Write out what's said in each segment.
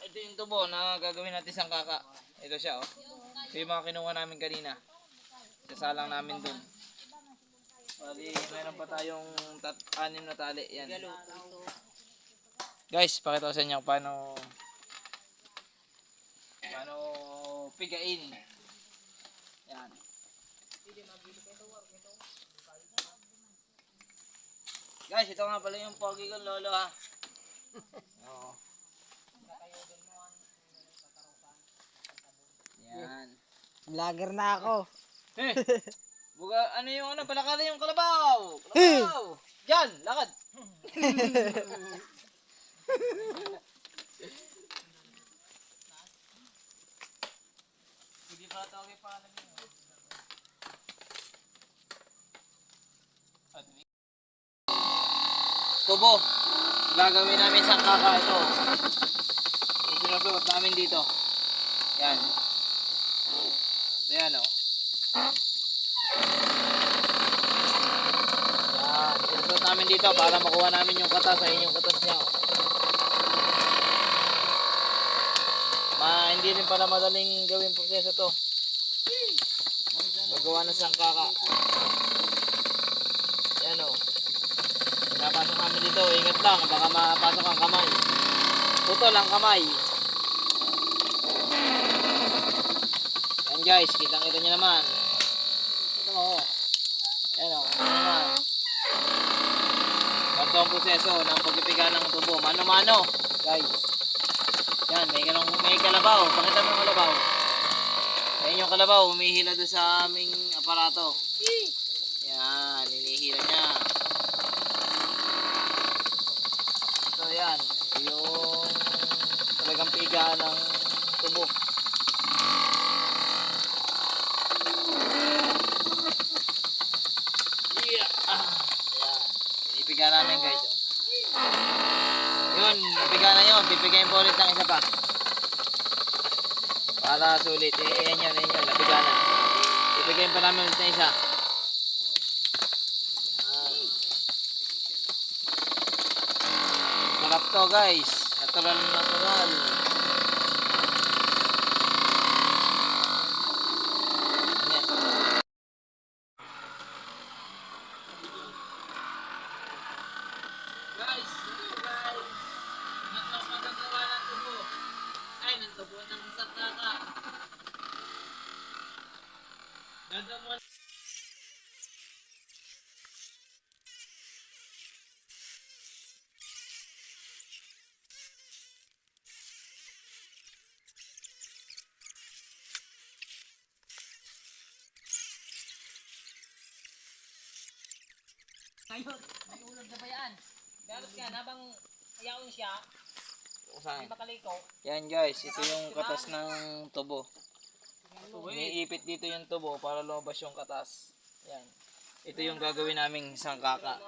ito yung tubo na gagawin natin isang kaka. Ito siya, oh. Ito yung mga kinuha namin kanina. Sasalang namin dun. Bali, mayroon pa tayong 6 na tali. Yan. Guys, pakita ko sa inyo paano pigain. Yan. Guys, ito nga pala yung pogi kong lolo, ha. Oo. Yan. Vlogger na ako. Eh, buga, ano yung ano, palakala yung kalabaw. Kalabaw. Diyan, lakad. Hindi pa tawag pa alam yun. Tubo. Gagawin namin isang kaka ito. Yung sinusuot namin dito. Yan. Ayan, oh. Yan. Sinusuot namin dito para makuha namin yung katas. Ayun yung katas niya, oh. Hindi rin pala madaling gawin proseso to. Paggawa ng sangkaka. Yan, oh. Pinapasok namin dito. Ingat lang. Baka mapasok ang kamay. Putol ang kamay. Yan guys. Kitang-kita nyo naman. Ito mo. Yan o. Ito naman. Ganito ang proseso ng pagpipiga ng tubo. Mano-mano. Guys. Yan. May kalabaw. Pakita mo yung kalabaw. Yan yung kalabaw. Humihila doon sa aming aparato. Yan. Hinihila niya. Ito yan. Yung talagang piga ng tubo. Yeah. Ayan. Pinipiga namin guys. Yun. Napiga na yun. Pipigayin po ulit ng isa pa. Para sulit. Ayan yun. Napiga na. Pipigayin pa namin ulit ng isa. Sarap to guys. Natural. Ayan. Guys. Natang magagawa ng tubo. Ay, ng tubo ng sangkaka. Gagawa. Ngayon, may ulam na ba yan? Dapat nga, nabang ayaw siya, hindi makaliko. Yan guys, ito yung katas ng tubo. Iniipit dito yung tubo para lumabas yung katas. Yan. Ito yung gagawin naming sangkaka.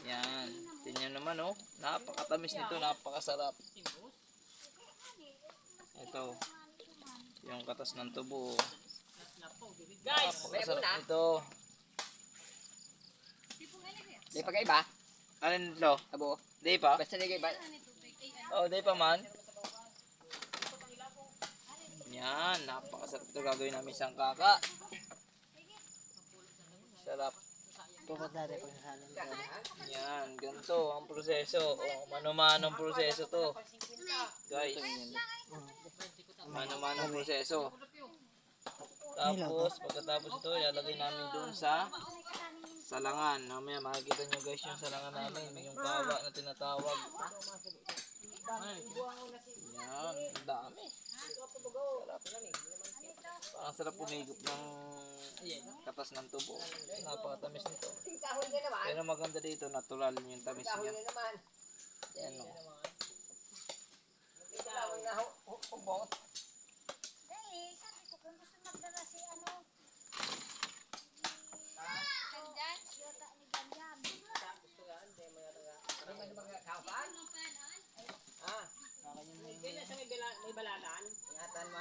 Yan. Tingnan naman, oh. Napakatamis nito, napakasarap. Ito. Yung katas ng tubo. Napakasarap ito. Di pa kayo ba? Alin ito? Abo. Di pa? Basta di kayo ba? Oh, di pa man. Yan, napakasarap ito gagawin namin sangkaka. Sarap. Tukod na rin pagsasalan ko. Yan, ganito ang proseso. Oh, mano-manong proseso to. Guys, mano-manong proseso. Tapos, pagkatapos ito, ilalagay namin doon sa salangan. Mamaya makikita nyo guys yung salangan namin. Yung kawa na tinatawag. Yan, ang dami. Sarap. Parang sarap umigop ng katas ng tubo. Napakatamis nito. Pero maganda dito, natural yung tamis niya. Yan o.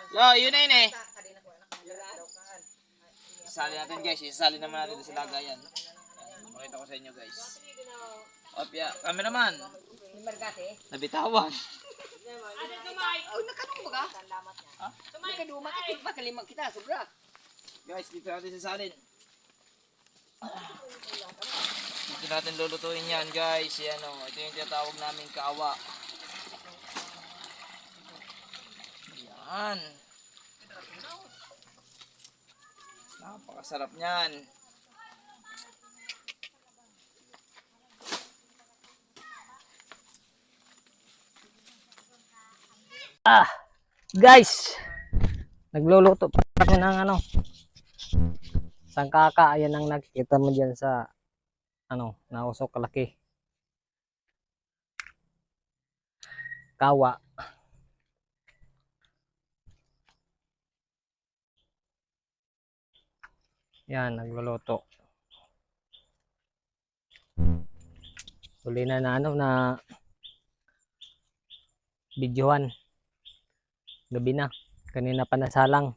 Lo, yun na yun eh. Isali natin guys, isali naman natin sa lagayan. Makita ko sa inyo guys. Opya, kami naman. Nabitawan. Oh, nakanong ba ka? Ha? Nakadumat ito ba? Kalima kita, sobra. Guys, dito natin sasalin. Dito natin lulutuin yan guys. Yan o. Ito yung tinatawag namin kawa. Yan. Napakasarap niyan. Guys, nagluluto pa ako ng ano, sangkaka. Ayan ang nakikita mo dyan sa ano, nausok kalaki. Kawa. Yan, nagluluto. Huli na ano na videohan. Gabi na. Kanina pa nasalang.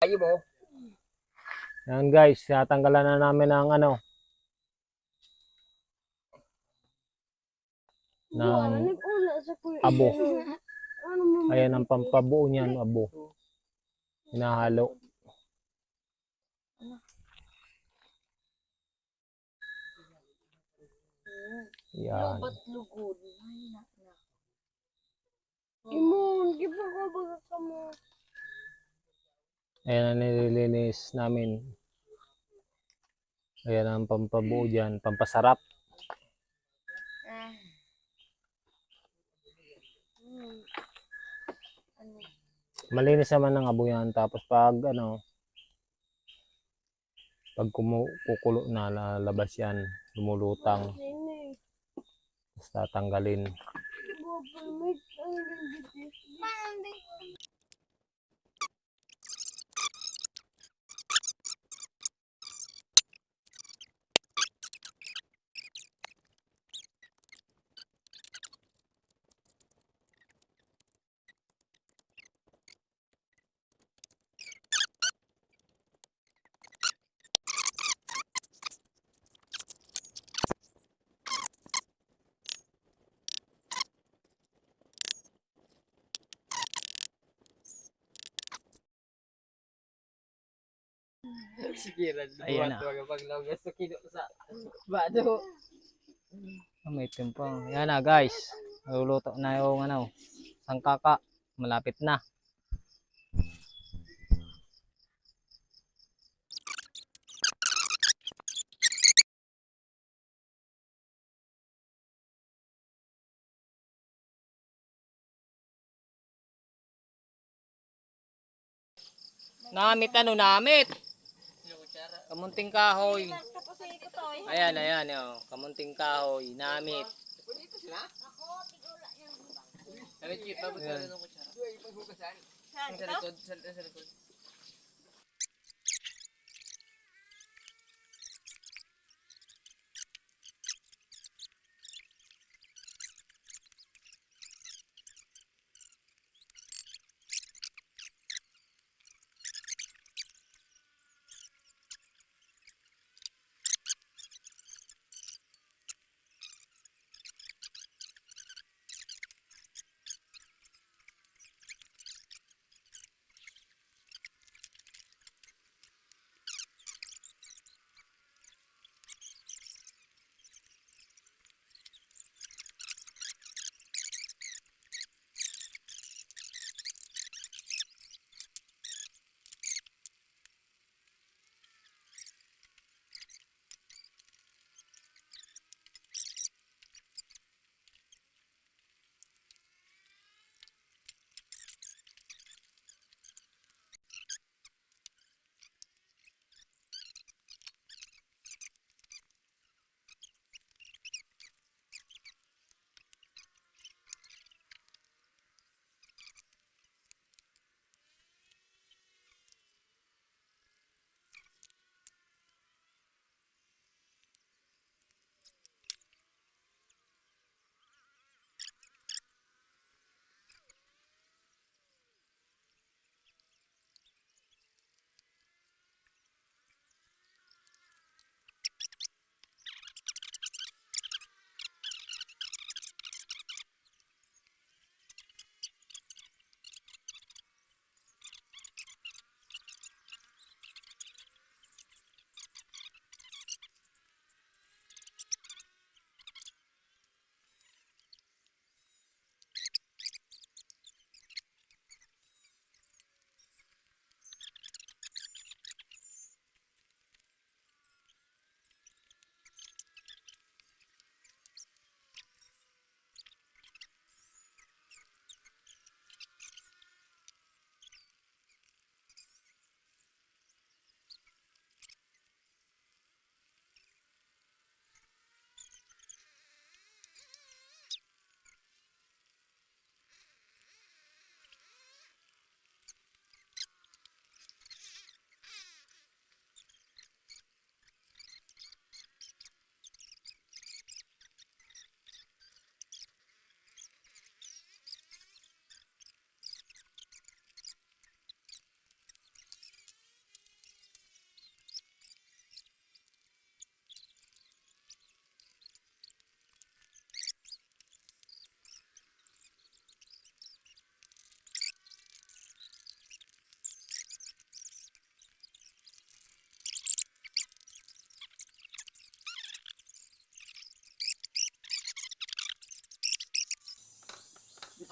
Ayo mo. Yan guys, natanggalan na namin ng ano, ng abo. Ayan ang pampabuo niyan, abo. Hinahalo. Yan. Imon, di ba ka baga ka mo? Ayan ang nililinis namin. Ayan ang pampabuo dyan, pampasarap. Malinis naman ng abo yan. Tapos pag ano, pag kukulo na, lalabas yan, lumulutang. Tapos tatanggalin. Sige ran. Ayan na. Paglagas sa kilo sa bado. May tempo. Yan na guys. Luluto na yung ano, sangkaka. Malapit na. Namit ano, namit. Kamunting kahoy. Ayan, ayan, oh. Kamunting kahoy, namit. Ayan. Sa likod, sa likod.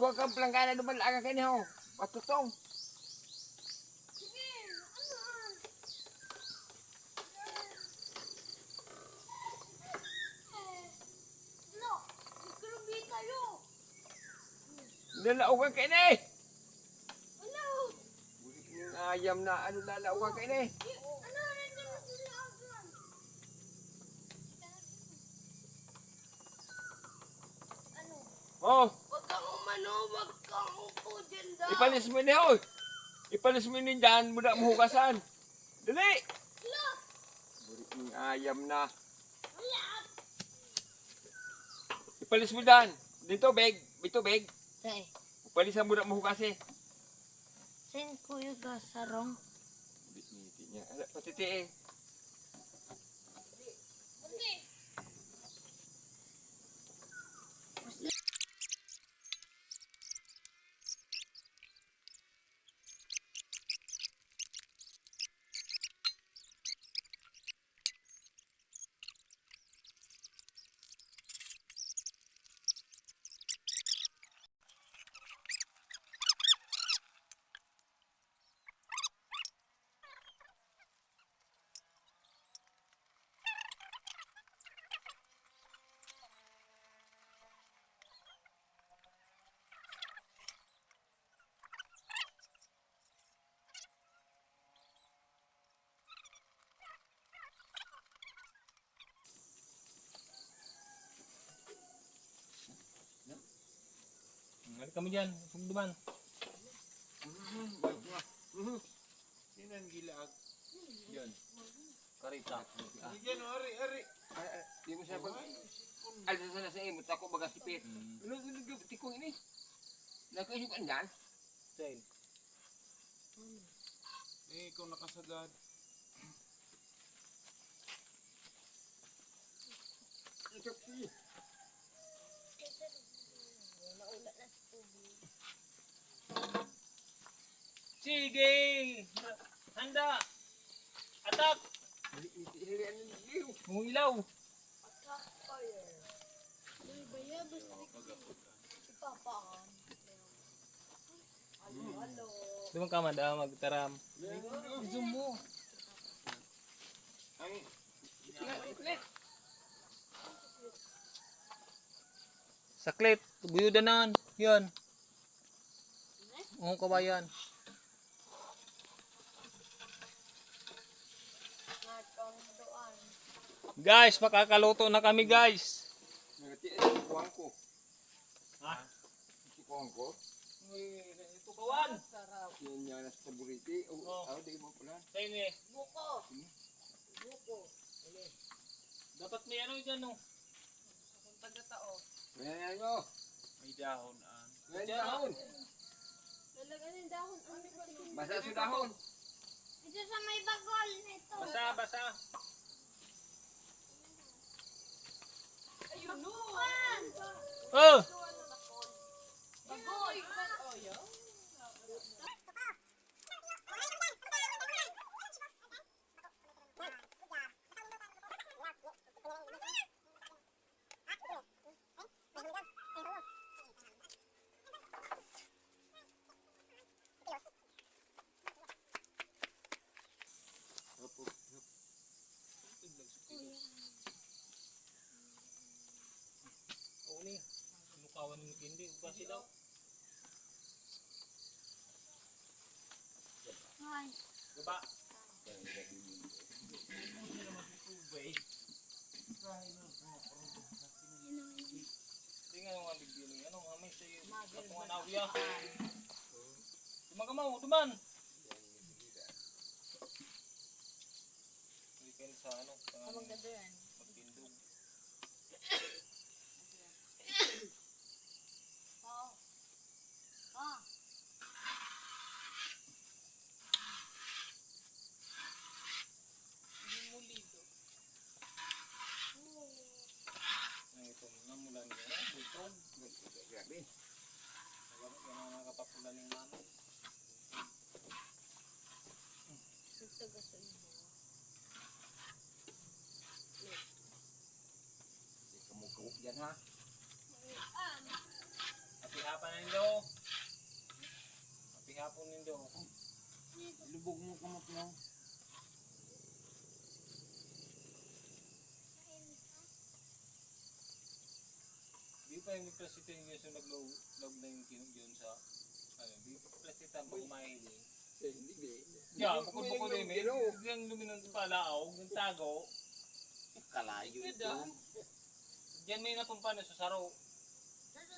Kuha ka pelanggaran naman lang kayo niyo. Patutong. No, nagkarobi tayo. Nalaugan kayo ni. Ano? Yung ayam na ano nalaugan kayo ni. Ano? Nandun sila agad. Ano? Oh, Huwag kang umano, huwag kang upo dyan daw. ipalis mo ni hoy. Ipalis mo ni dyan, muna mahugasan. Dali. Wala. Burik ng ayam na. Wala. Ipalis mo dyan. Dito, beg. Dito, beg. Say, Palisan mo na mahugasi. saan ko yung gasarong? Ngiti niya. Ala, patiti eh. Bunti. Balik kami dyan. Sumduman. Sino ang gilaag? Yan. Karita. Yan, ari. Di mo siya pag... Alisa sana sa imot ako baga sipit. Ano, tikong ini? Nakaisukan dyan? Sale. Ikaw nakasagad. Ito, Sige! Handa! Atak! Kung ilaw! Doon ka mada magtaram. Zoom mo. Saklit. Buyudan na. Yan. Ang kabayan. Guys, makakaluto na kami guys. Kuwang ko. Ha? Kuwang ko. Ito kawan. Yan niya nasa paboriti. Oh. Di mo pala. Tayo ni. Buko. Dapat may ano dyan no. Yan nyo. May dahon. Yan dahon. Lalagyan ng dahon. Basa sa dahon. Ito sa may bagol nito. Basa, basa. Ayun no. Oh! Bagol. Uli. Sinukawan ng hindi. Kasi daw. Hi. Gaba. Hindi nga yung alig din. Ano nga may sa'yo. Patungan na uya. Dumagamaw. Duman. Hindi kayo sa ano. Magtindog. Ito na mula niya. Butong. Grabe. Yan ang nakapapulan ng mano. Kamukawok dyan ha. At ihapa na nyo. Tapon nindo. Lubog mo kamot mo. Di pa yung plasita yung yung naglog na yung kinog yun sa ano, di plasita pa kumain eh. Hindi. Yeah, bukod-bukod din eh. Yung luminon palaaw, yung tago. Kalayo ito. Diyan may napumpano sa saro.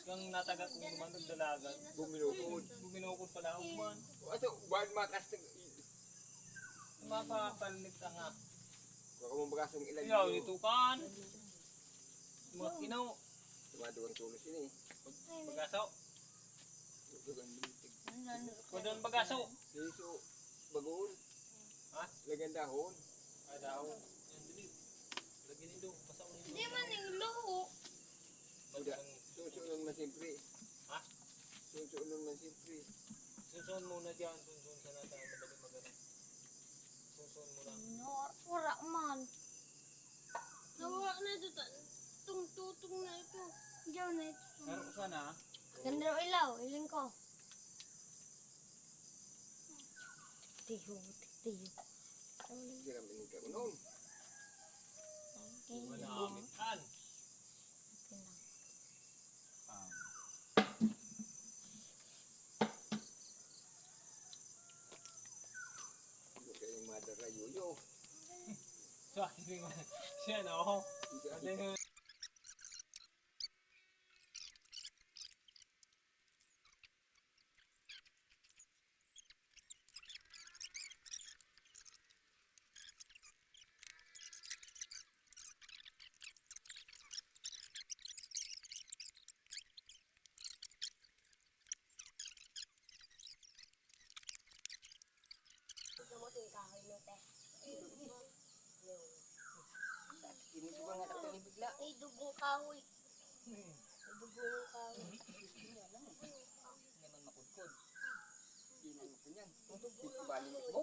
Yung natagat kong lumandog dalagan. Buminukod pala ako man. Ato, wad makastag. Mapapalit ka nga. Baka mo bagasong ilan. Yaw, itukan. Mga kinaw. Tumadugang tulos ini. Bagaso. Dugang lumitig. Kudon bagaso. Dito, bagoon. Ha? Lagan dahon. Ay, daw. Yan, dili. Lagyan nindo. Pasaon nindo. Hindi man yung luho. Uda, susunod man siyempre. Ha? Susunod man siyempre. Susun muna dyan. Susun sa natin. Madaling magana. Susun mo lang. Wala man. Nawala na ito. Tutong na ito. Diyan na ito. Pero sana. Ganda raw ilaw. Iling ko. Tiyo. Hindi namin yung kaunon. Wala amikan. Hindi kayong madara yoyo. So, siya no. Ano Ini juga nggak terkali bigla. Ay, dugong kahoy. Dugong kahoy. naman makudkod. Hindi na mo kunyan. Dito balik mo.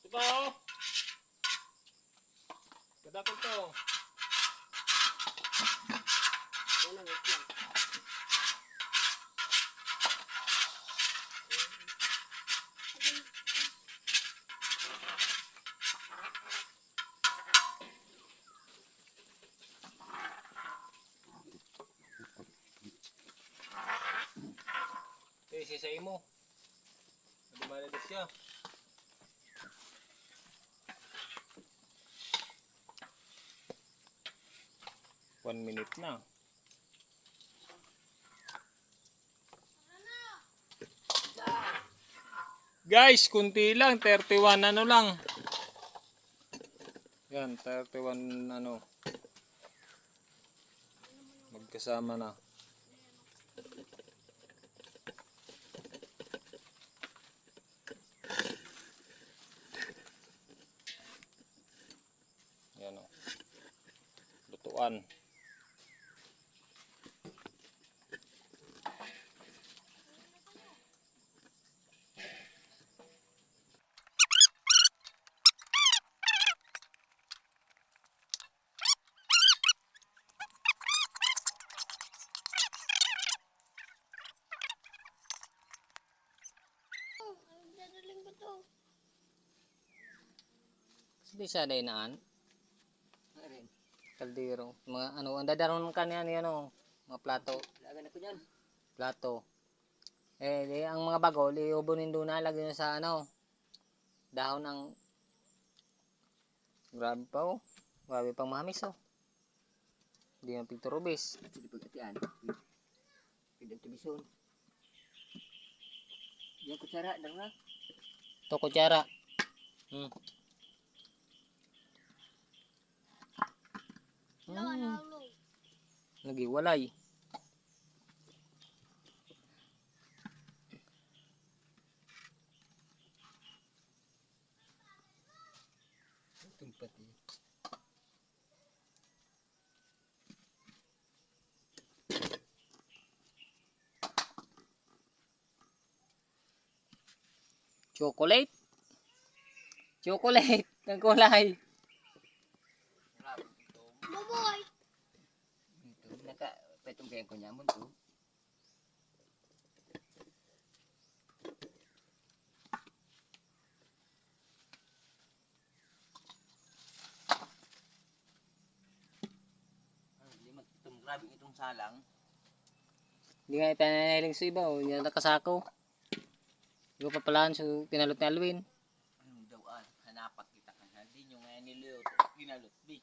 Diba oh? Kadakot to. Wala, wait lang. Okay, sisay mo. Lumaladas siya. One minute na. Guys, kunti lang. 31 ano lang. Yan, 31 ano. Magkasama na. Yan o. Lutuan. Dadaling ko to. Hindi siya dainaan. Ano rin? Kaldero. Mga ano, ang dadaron ka niyan yan o. Mga plato. Lagan ako dyan. Plato. Ang mga bago, liubunin doon na lagyan sa ano. Dahon ng grabe pa oh. Grabe pang mamis oh. Hindi yung pigturubis. Hindi pagkatian. Pidang tubison. Yung kutsara, dang na. Ito kutsara. Dalawa na ulo. Nagiwalay. Tumpat eh. Chocolate. Chocolate. Ang kulay. Baboy. Ito, petong kaya ko niya mo to. Grabe itong salang. Hindi nga itananiling sa iba oh. Yan nakasako. Hindi ko papalaan so pinalot ni Alwin. Anong daw hanapak kita ka na. Di nyo nga niliyot. Ginalot. Di.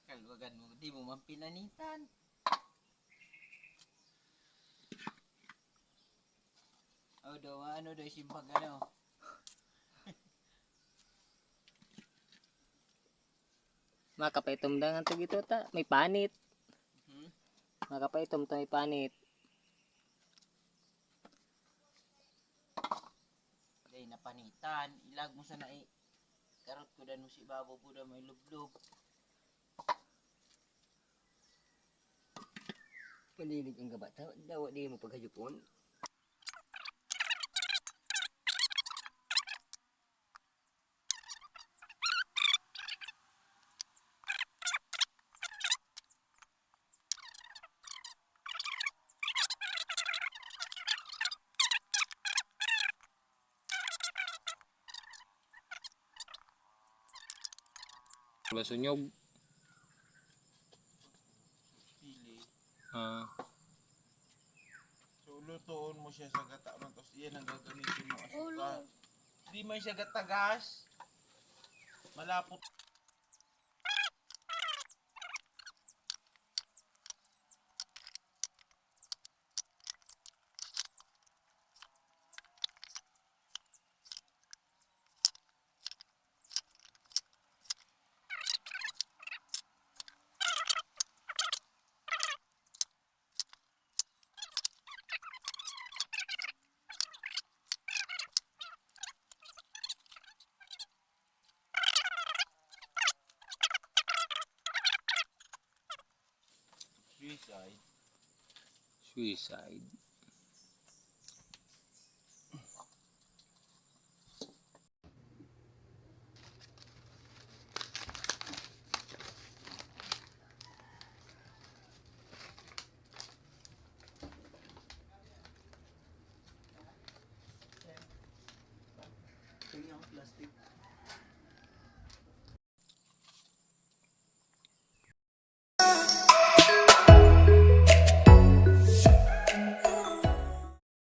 Kalwagan mo. Di mo man pinanitan. O daw ano daw simpag ano. Makapaitom na nga ito gito ta. May panit. Makapaitom to may panit. Day napanitan. Ilag mo sana karot ko dan mo si babo po da may lublob. Palilig ang gabat. Dawa di mo paghajupon. Basunyog. Pili. Ah. So, lutuon mo siya sa gata mo. Tapos yan ang gagamitin mo Ulo. asuka. Hindi man siya gatagas. Malapot. Suicide. Suicide. Plastic.